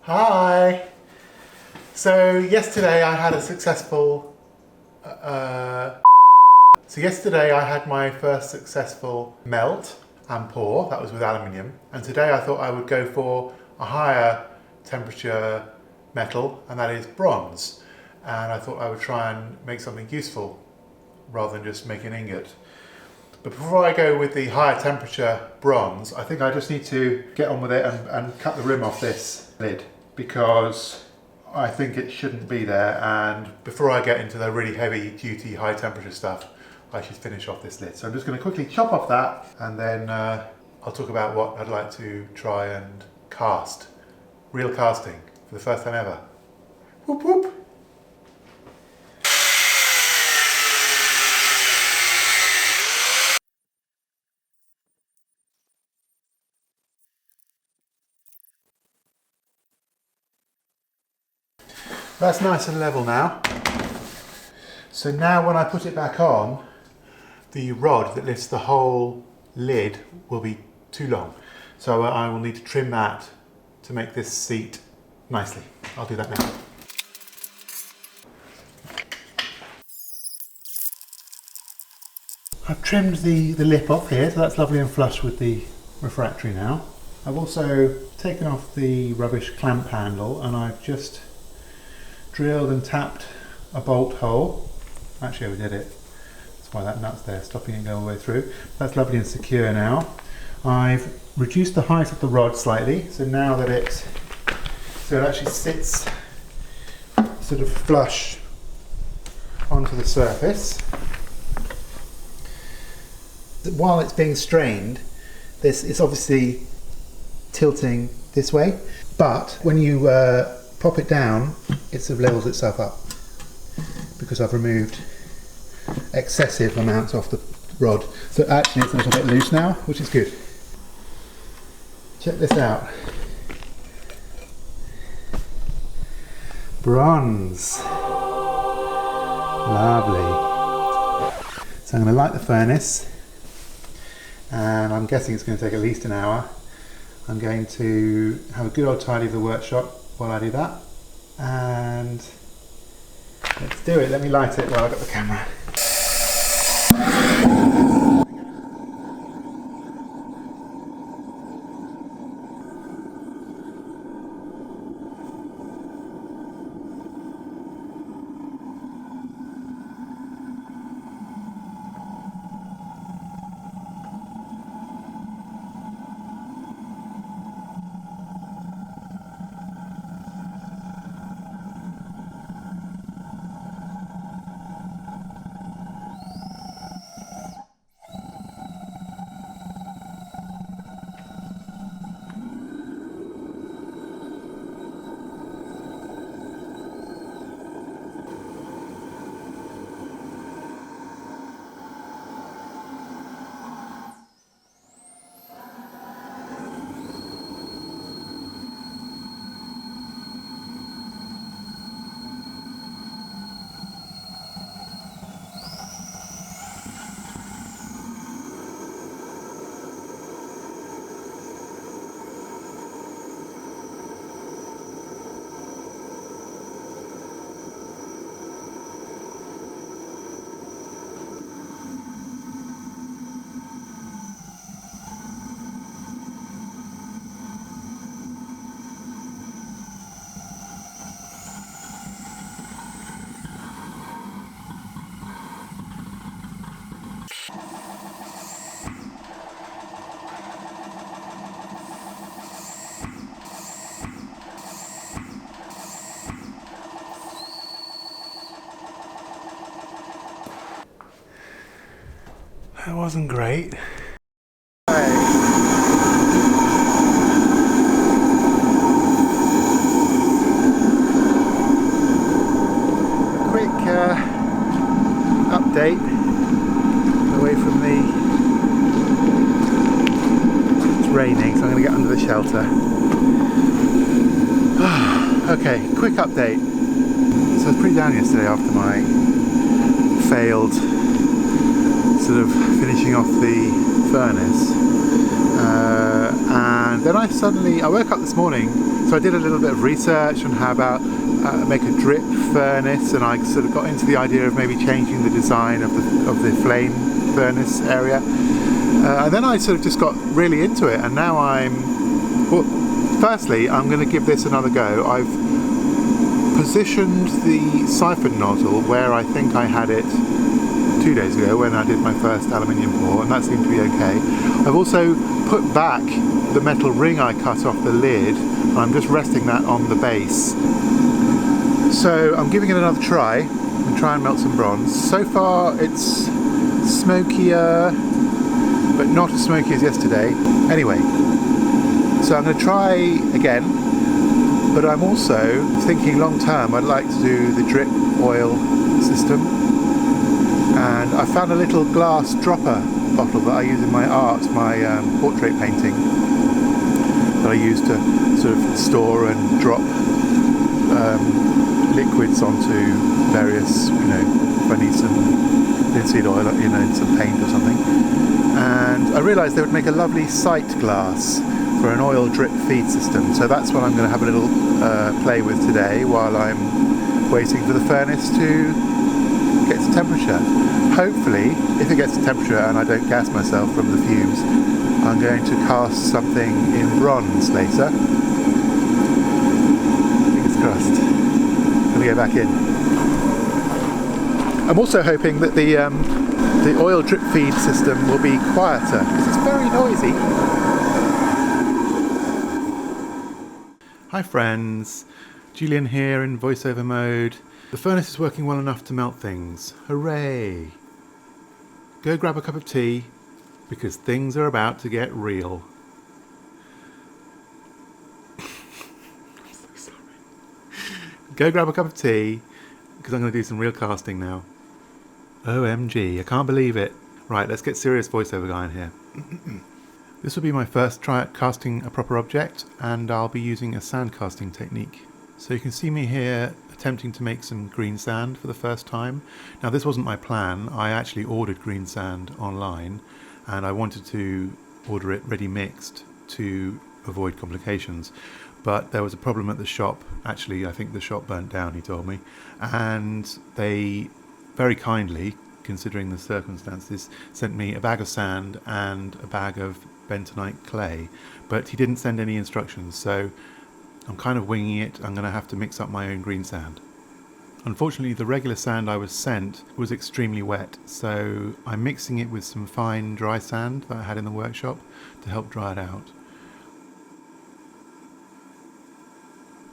Hi! So yesterday I had a successful... yesterday I had my first successful melt and pour, that was with aluminium, and today I thought I would go for a higher temperature metal, and that is bronze. And I thought I would try and make something useful rather than just make an ingot. But before I go with the higher temperature bronze, I think I just need to get on with it and cut the rim off this lid, because I think it shouldn't be there, and before I get into the really heavy duty high temperature stuff, I should finish off this lid. So I'm just going to quickly chop off that, and then I'll talk about what I'd like to try and cast. Real casting for the first time ever. Whoop whoop! That's nice and level now. So now when I put it back on, the rod that lifts the whole lid will be too long. So I will need to trim that to make this seat nicely. I'll do that now. I've trimmed the lip off here, so that's lovely and flush with the refractory now. I've also taken off the rubbish clamp handle, and I've just drilled and tapped a bolt hole. Actually, I overdid it. That's why that nut's there, stopping it going all the way through. That's lovely and secure now. I've reduced the height of the rod slightly, so now that it actually sits sort of flush onto the surface. While it's being strained, it's obviously tilting this way, but when you pop it down, it sort of levels itself up, because I've removed excessive amounts off the rod. So actually it's a little bit loose now, which is good. Check this out. Bronze. Lovely. So I'm going to light the furnace, and I'm guessing it's going to take at least an hour. I'm going to have a good old tidy of the workshop while I do that, and let's do it. Let me light it while I've got the camera. That wasn't great. Quick update away from it's raining, so I'm going to get under the shelter. Okay, quick update. So I was pretty down yesterday after my failed sort of finishing off the furnace, and And then I woke up this morning, so I did a little bit of research on how about make a drip furnace, and I sort of got into the idea of maybe changing the design of the flame furnace area. And then I sort of just got really into it, and now firstly, I'm going to give this another go. I've positioned the siphon nozzle where I think I had it 2 days ago when I did my first aluminium pour, and that seemed to be okay. I've also put back the metal ring I cut off the lid, and I'm just resting that on the base. So I'm giving it another try and try and melt some bronze. So far it's smokier, but not as smoky as yesterday. Anyway, so I'm going to try again, but I'm also thinking long term I'd like to do the drip oil system. And I found a little glass dropper bottle that I use in my art, my portrait painting, that I use to sort of store and drop liquids onto various, if I need some linseed oil, some paint or something. And I realised they would make a lovely sight glass for an oil drip feed system. So that's what I'm going to have a little play with today while I'm waiting for the furnace to get to temperature. Hopefully, if it gets to temperature and I don't gas myself from the fumes, I'm going to cast something in bronze later. Fingers crossed. Let me go back in. I'm also hoping that the oil drip feed system will be quieter because it's very noisy. Hi friends, Julian here in voiceover mode. The furnace is working well enough to melt things. Hooray! Go grab a cup of tea, because things are about to get real. I'm so sorry. Go grab a cup of tea, because I'm going to do some real casting now. OMG, I can't believe it. Right, let's get serious voiceover guy in here. This will be my first try at casting a proper object, and I'll be using a sand casting technique. So you can see me here attempting to make some green sand for the first time. Now this wasn't my plan. I actually ordered green sand online, and I wanted to order it ready mixed to avoid complications. But there was a problem at the shop. Actually, I think the shop burnt down, he told me. And they very kindly, considering the circumstances, sent me a bag of sand and a bag of bentonite clay. But he didn't send any instructions, so I'm kind of winging it. I'm going to have to mix up my own green sand. Unfortunately, the regular sand I was sent was extremely wet, so I'm mixing it with some fine dry sand that I had in the workshop to help dry it out.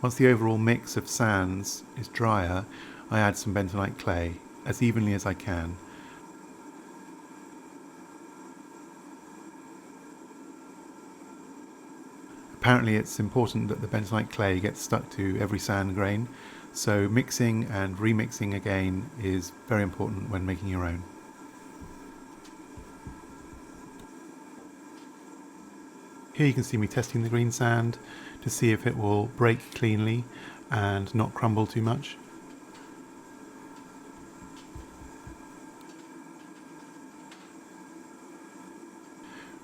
Once the overall mix of sands is drier, I add some bentonite clay as evenly as I can. Apparently it's important that the bentonite clay gets stuck to every sand grain, so mixing and remixing again is very important when making your own. Here you can see me testing the green sand to see if it will break cleanly and not crumble too much.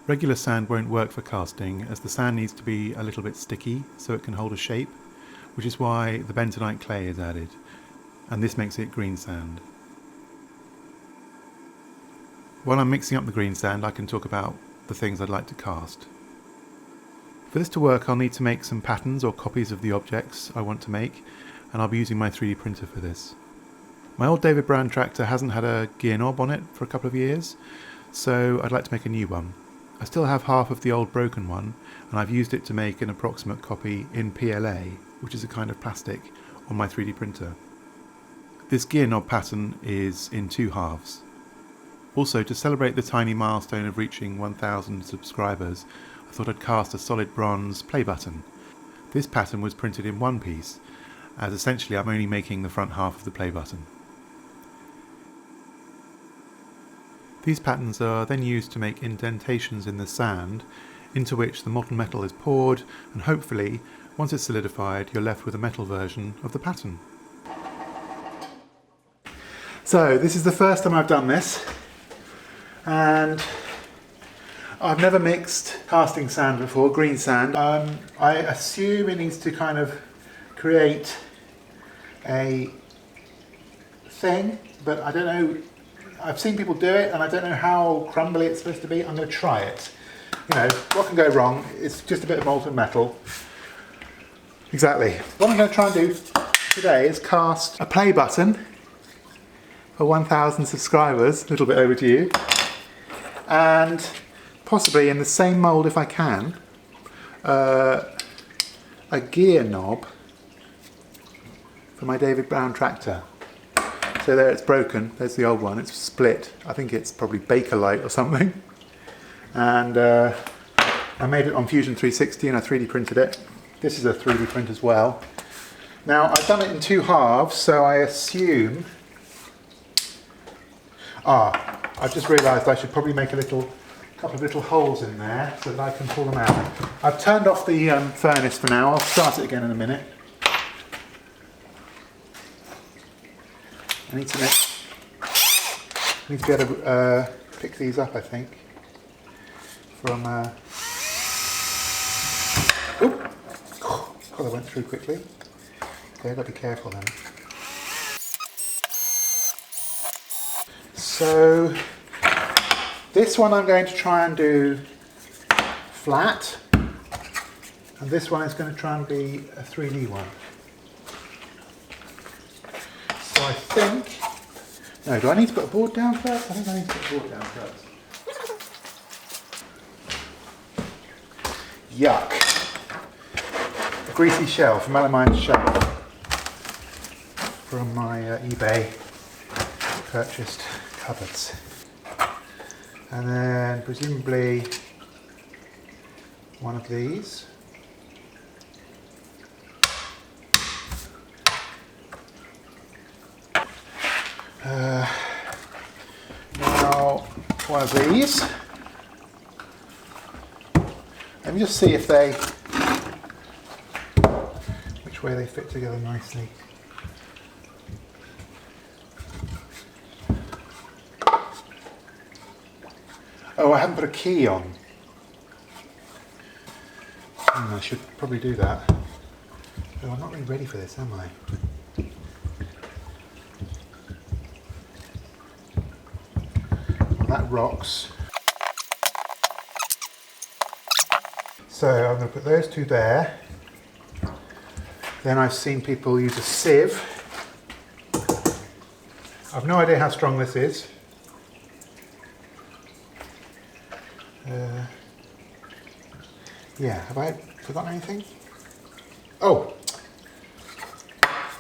Regular sand won't work for casting, as the sand needs to be a little bit sticky so it can hold a shape, which is why the bentonite clay is added, and this makes it green sand. While I'm mixing up the green sand, I can talk about the things I'd like to cast. For this to work, I'll need to make some patterns or copies of the objects I want to make, and I'll be using my 3D printer for this. My old David Brown tractor hasn't had a gear knob on it for a couple of years, so I'd like to make a new one. I still have half of the old broken one, and I've used it to make an approximate copy in PLA, which is a kind of plastic, on my 3D printer. This gear knob pattern is in 2 halves. Also, to celebrate the tiny milestone of reaching 1,000 subscribers, I thought I'd cast a solid bronze Playbutton. This pattern was printed in one piece, as essentially I'm only making the front half of the Playbutton. These patterns are then used to make indentations in the sand, into which the molten metal is poured, and hopefully, once it's solidified, you're left with a metal version of the pattern. So this is the first time I've done this, and I've never mixed casting sand before, Greensand. I assume it needs to kind of create a thing, but I don't know. I've seen people do it and I don't know how crumbly it's supposed to be. I'm going to try it. You know, what can go wrong? It's just a bit of molten metal. Exactly. What I'm going to try and do today is cast a play button for 1,000 subscribers, a little bit over to you, and possibly in the same mould if I can, a gear knob for my David Brown tractor. So there, it's broken. There's the old one. It's split. I think it's probably Bakelite or something. And I made it on Fusion 360 and I 3D printed it. This is a 3D print as well. Now I've done it in 2 halves, so I assume... I've just realised I should probably make a couple of little holes in there so that I can pull them out. I've turned off the furnace for now. I'll start it again in a minute. I need to be able to pick these up, I think, from... God, I went through quickly. Okay, I've got to be careful then. So, this one I'm going to try and do flat, and this one is going to try and be a 3D one. So I think... No, do I need to put a board down first? I think I need to put a board down first. Yuck. A greasy shell from aluminium shell from my eBay purchased cupboards. And then presumably one of these. Now one of these. Let me just see if which way they fit together nicely. Oh, I haven't put a key on. I should probably do that. Oh, I'm not really ready for this, am I? Well, that rocks. So I'm going to put those 2 there. Then I've seen people use a sieve. I've no idea how strong this is. Yeah, have I forgotten anything? Oh!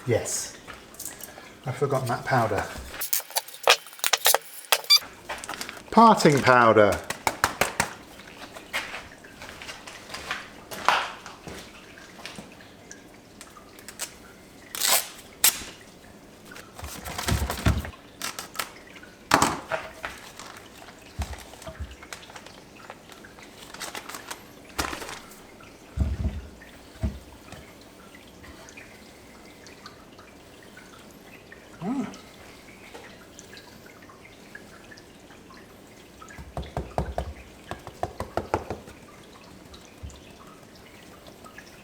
Yes. I've forgotten that powder. Parting powder.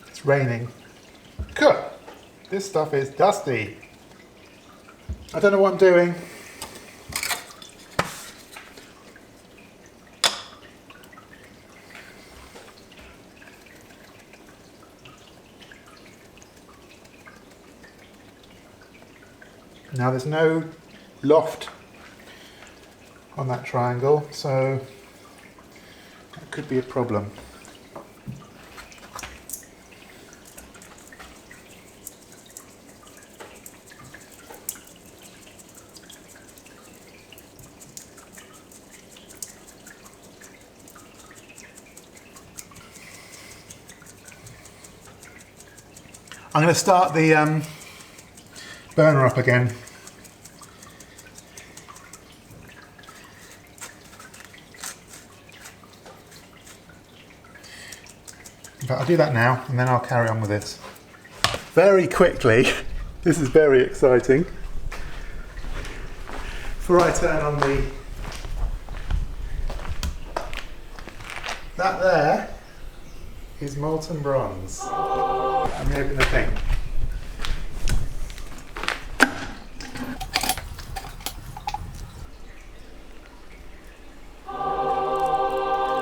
It's raining. Good. This stuff is dusty. I don't know what I'm doing. Now there's no loft on that triangle, so that could be a problem. I'm going to start the burner up again. In fact, I'll do that now and then I'll carry on with this. Very quickly, this is very exciting. Before I turn on the That there is molten bronze. Let me open the thing.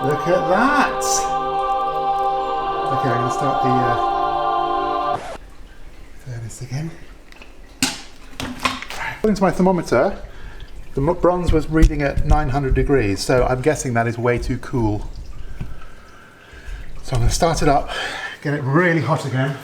Look at that! Okay, I'm going to start the furnace again. According to my thermometer, the bronze was reading at 900 degrees, so I'm guessing that is way too cool. So I'm going to start it up, get it really hot again.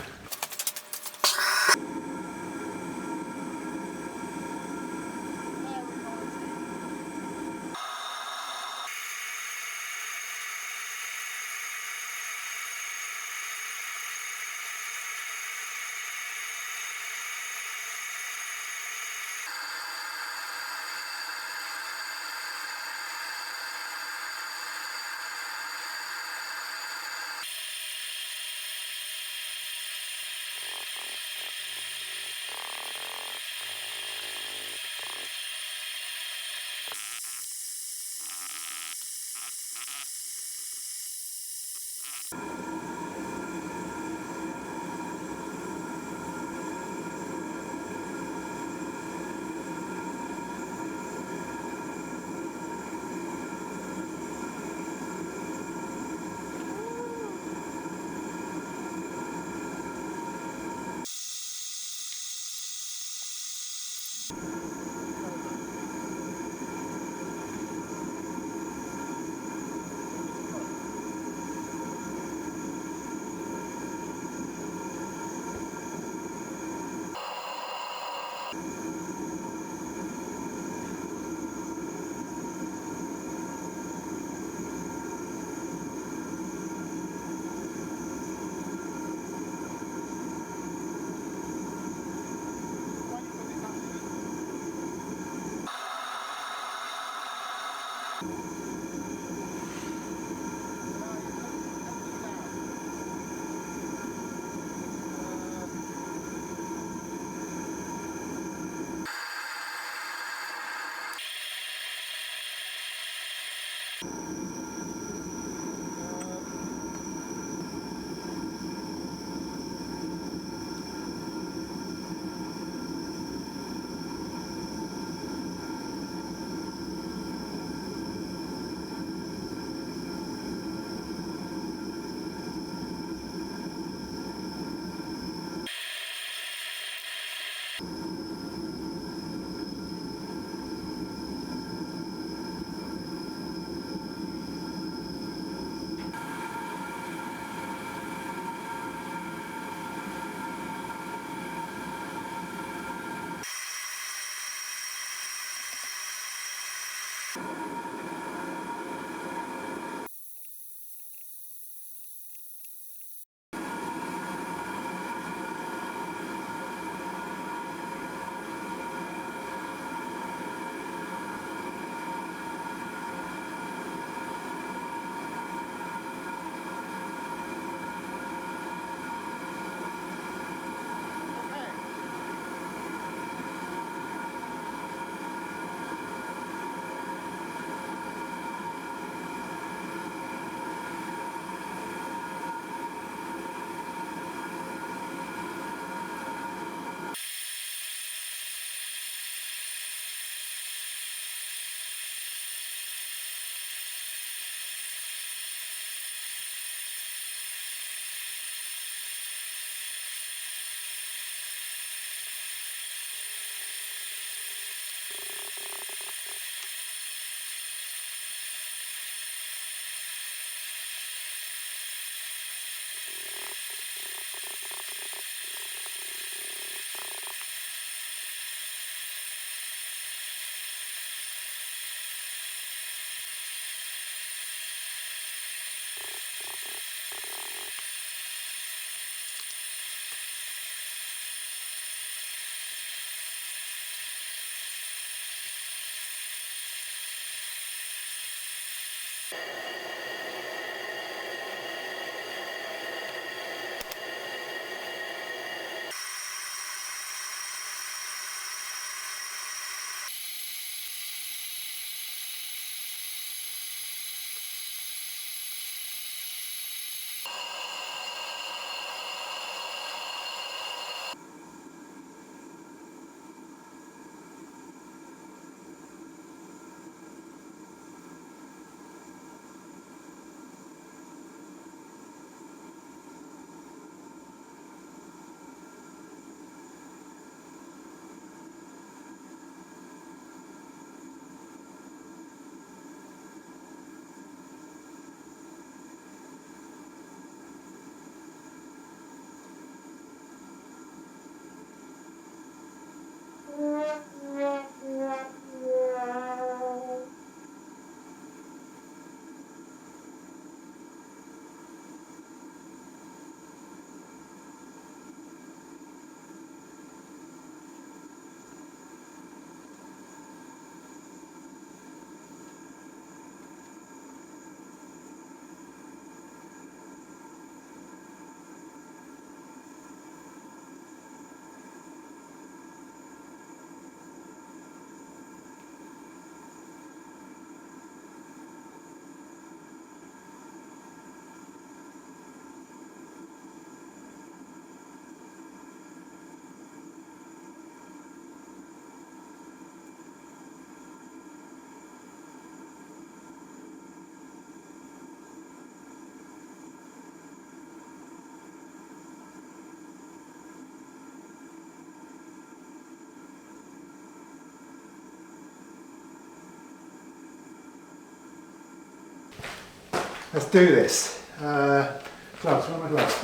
Let's do this. Gloves, where are my gloves?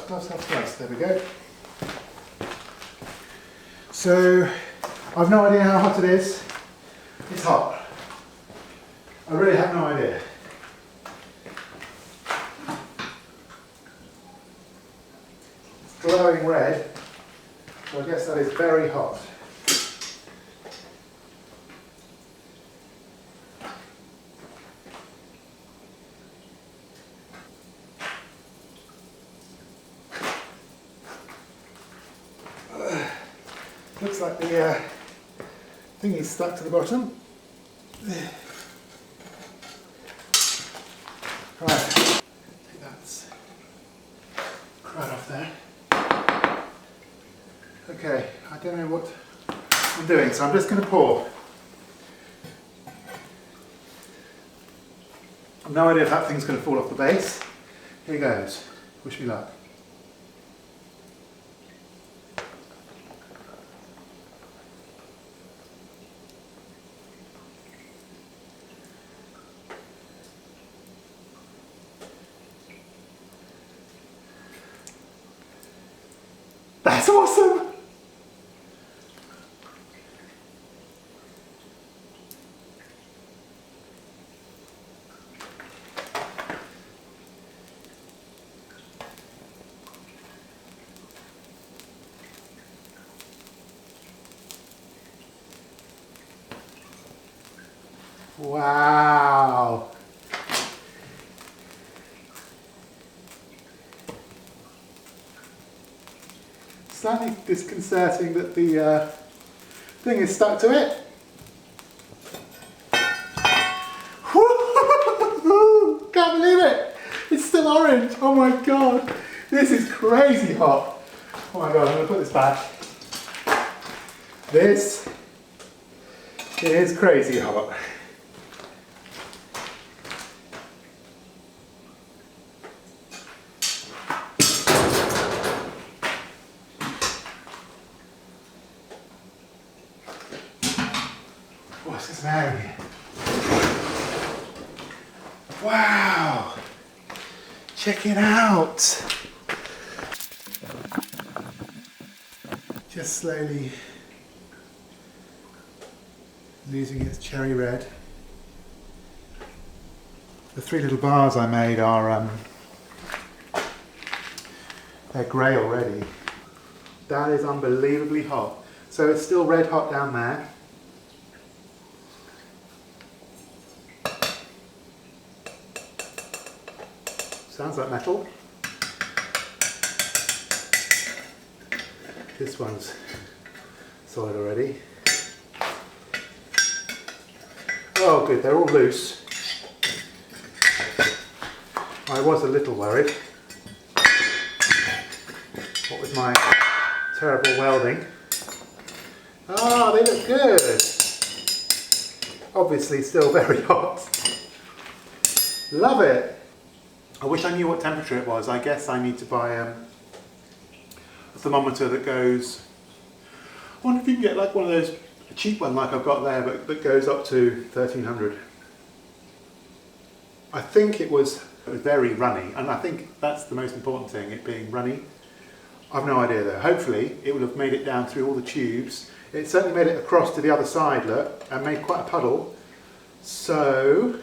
Gloves. There we go. So, I've no idea how hot it is. It's hot. I really have no idea. It's glowing red, so I guess that is very hot. Looks like the thing is stuck to the bottom. Right, take that's right off there. Okay, I don't know what I'm doing, so I'm just going to pour. I've no idea if that thing's going to fall off the base. Here goes. Wish me luck. That's awesome! Wow! Slightly disconcerting that the thing is stuck to it. Can't believe it! It's still orange! Oh my god! This is crazy hot! Oh my god, I'm going to put this back. This is crazy hot. What's this matter here? Wow! Check it out! Just slowly losing its cherry red. The three little bars I made are they're grey already. That is unbelievably hot. So it's still red hot down there. Sounds like metal. This one's solid already. Oh good, they're all loose. I was a little worried. What with my terrible welding. Ah, they look good. Obviously still very hot. Love it. I wish I knew what temperature it was. I guess I need to buy a thermometer that goes... I wonder if you can get like one of those, a cheap one like I've got there, but that goes up to 1300. I think it was very runny, and I think that's the most important thing, it being runny. I've no idea though. Hopefully it would have made it down through all the tubes. It certainly made it across to the other side, look, and made quite a puddle. So,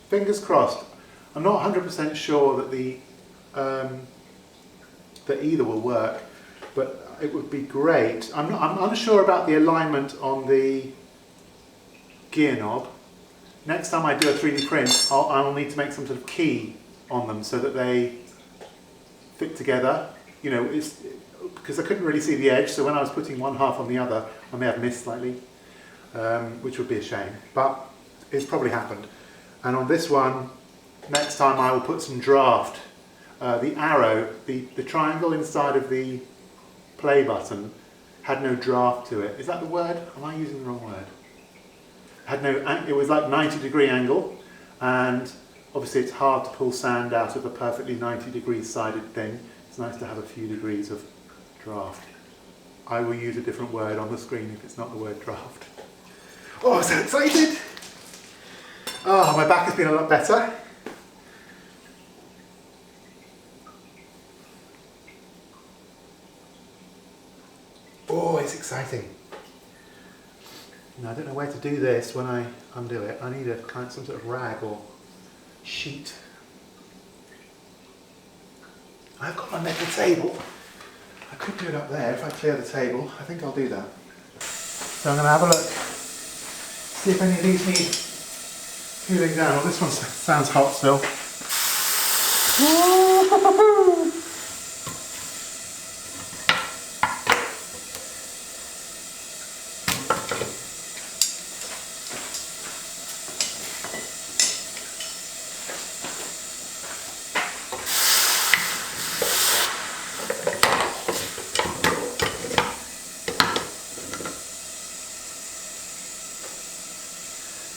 fingers crossed. I'm not 100% sure that that either will work, but it would be great. I'm unsure about the alignment on the gear knob. Next time I do a 3D print, I'll need to make some sort of key on them so that they fit together. You know, because I couldn't really see the edge, so when I was putting one half on the other, I may have missed slightly, which would be a shame, but it's probably happened. And on this one, next time I will put some draft. The arrow, the triangle inside of the play button had no draft to it. Is that the word? Am I using the wrong word? It was like 90-degree angle, and obviously it's hard to pull sand out of a perfectly 90-degree sided thing. It's nice to have a few degrees of draft. I will use a different word on the screen if it's not the word draft. Oh, I'm so excited! Oh, my back has been a lot better. Oh, it's exciting. Now, I don't know where to do this when I undo it. I need a kind of some sort of rag or sheet. I've got my metal table. I could do it up there if I clear the table. I think I'll do that. So I'm going to have a look. See if any of these need cooling down. Oh, this one sounds hot still.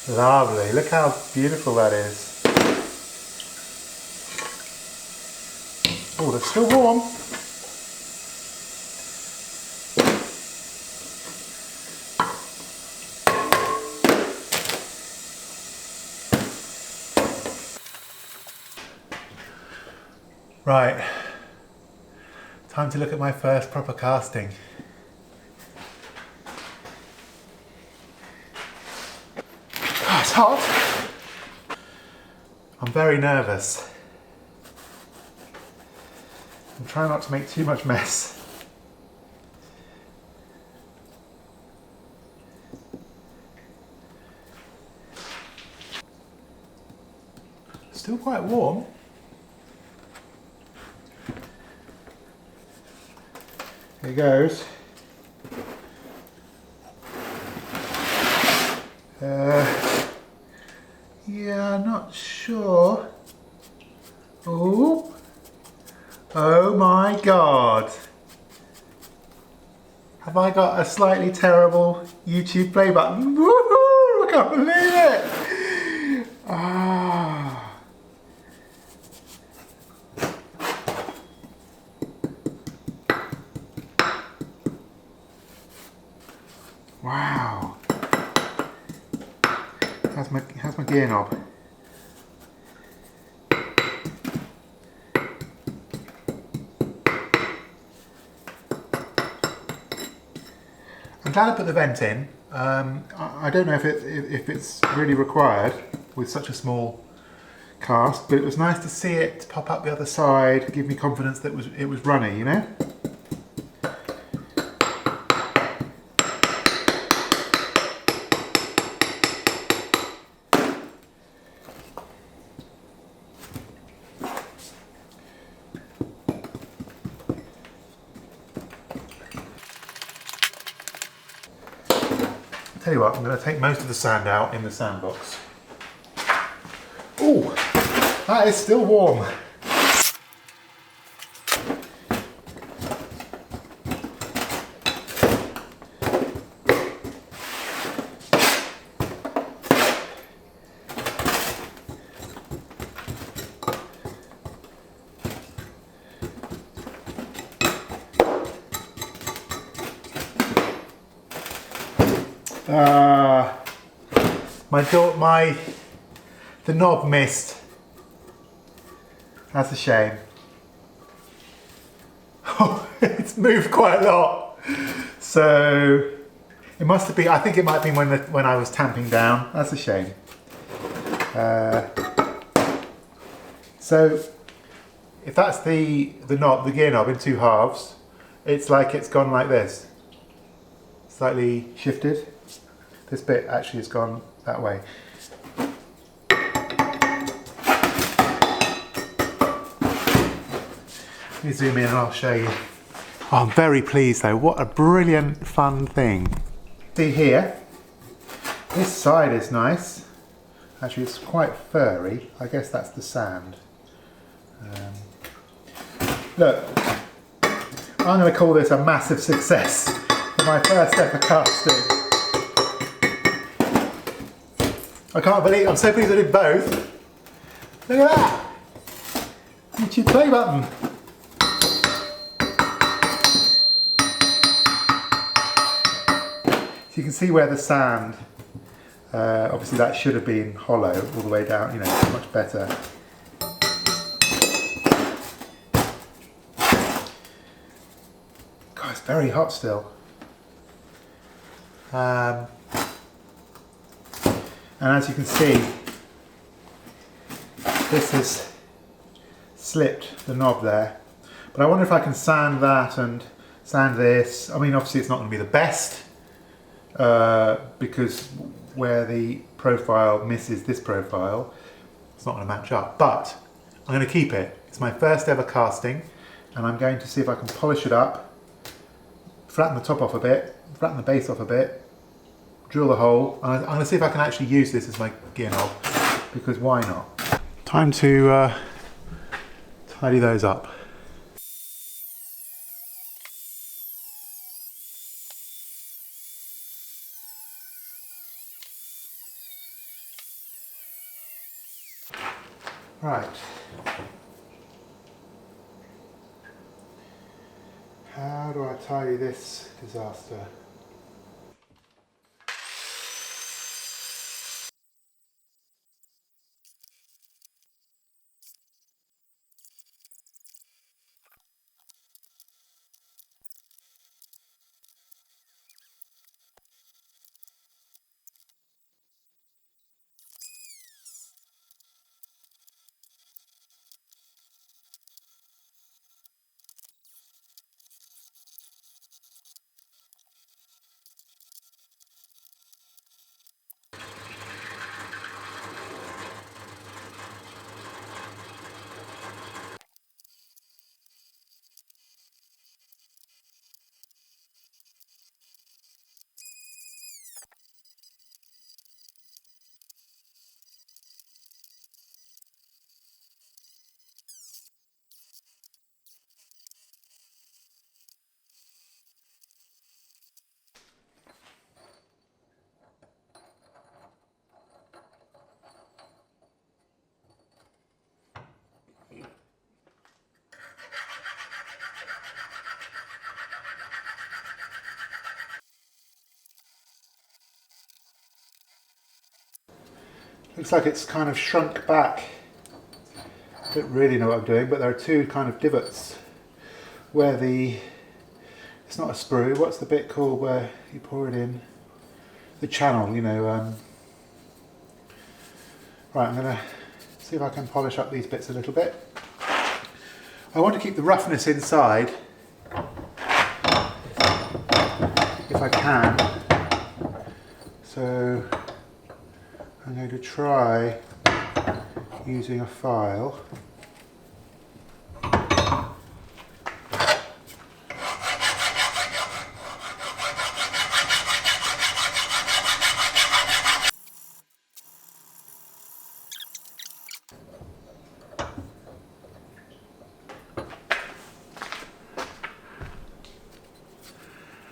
Lovely, look how beautiful that is. Oh, they're still warm. Right, time to look at my first proper casting. Oh, it's hot. I'm very nervous. I'm trying not to make too much mess. Still quite warm. Here goes. Yeah, not sure. Oh. Oh my God. Have I got a slightly terrible YouTube play button? Woohoo! I can't believe it. Ah. Wow. How's my gear knob? I'm glad I put the vent in. I don't know if it's really required with such a small cast, but it was nice to see it pop up the other side, give me confidence that it was runny, you know? Tell you what, I'm going to take most of the sand out in the sandbox. Ooh, that is still warm. The knob missed. That's a shame. Oh, it's moved quite a lot. So it must have been. I think it might have been when I was tamping down. That's a shame. So if that's the knob, the gear knob in two halves, it's like it's gone like this, slightly shifted. This bit actually has gone that way. Let me zoom in and I'll show you. Oh, I'm very pleased though. What a brilliant, fun thing. See here, this side is nice. Actually, it's quite furry. I guess that's the sand. Look, I'm going to call this a massive success for my first ever casting. I can't believe, I'm so pleased I did both. Look at that! YouTube play button. So you can see where the sand, obviously that should have been hollow all the way down, you know, it's much better. God, it's very hot still. And as you can see, this has slipped the knob there. But I wonder if I can sand that and sand this. I mean, obviously it's not going to be the best because where the profile misses this profile, it's not going to match up. But I'm going to keep it. It's my first ever casting, and I'm going to see if I can polish it up, flatten the top off a bit, flatten the base off a bit, drill the hole. And I'm going to see if I can actually use this as my gear knob, because why not? Time to tidy those up. Right. How do I tidy this disaster? Looks like it's kind of shrunk back. I don't really know what I'm doing, but there are two kind of divots where it's not a sprue, what's the bit called where you pour it in? The channel, you know. Right, I'm going to see if I can polish up these bits a little bit. I want to keep the roughness inside, if I can. So I'm going to try using a file.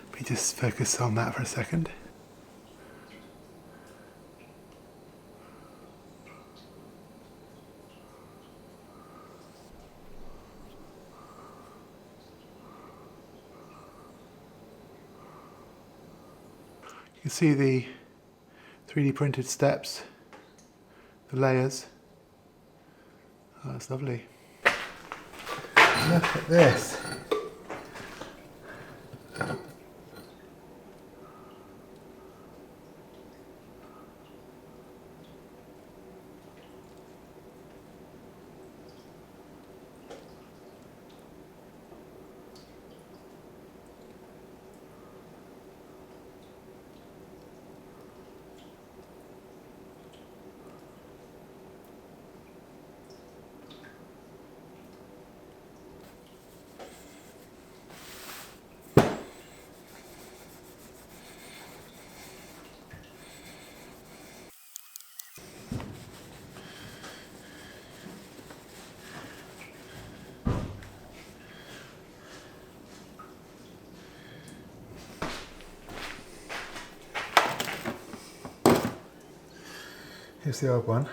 Let me just focus on that for a second. You can see the 3D printed steps, the layers. Oh, that's lovely. Look at this. Here's the old one.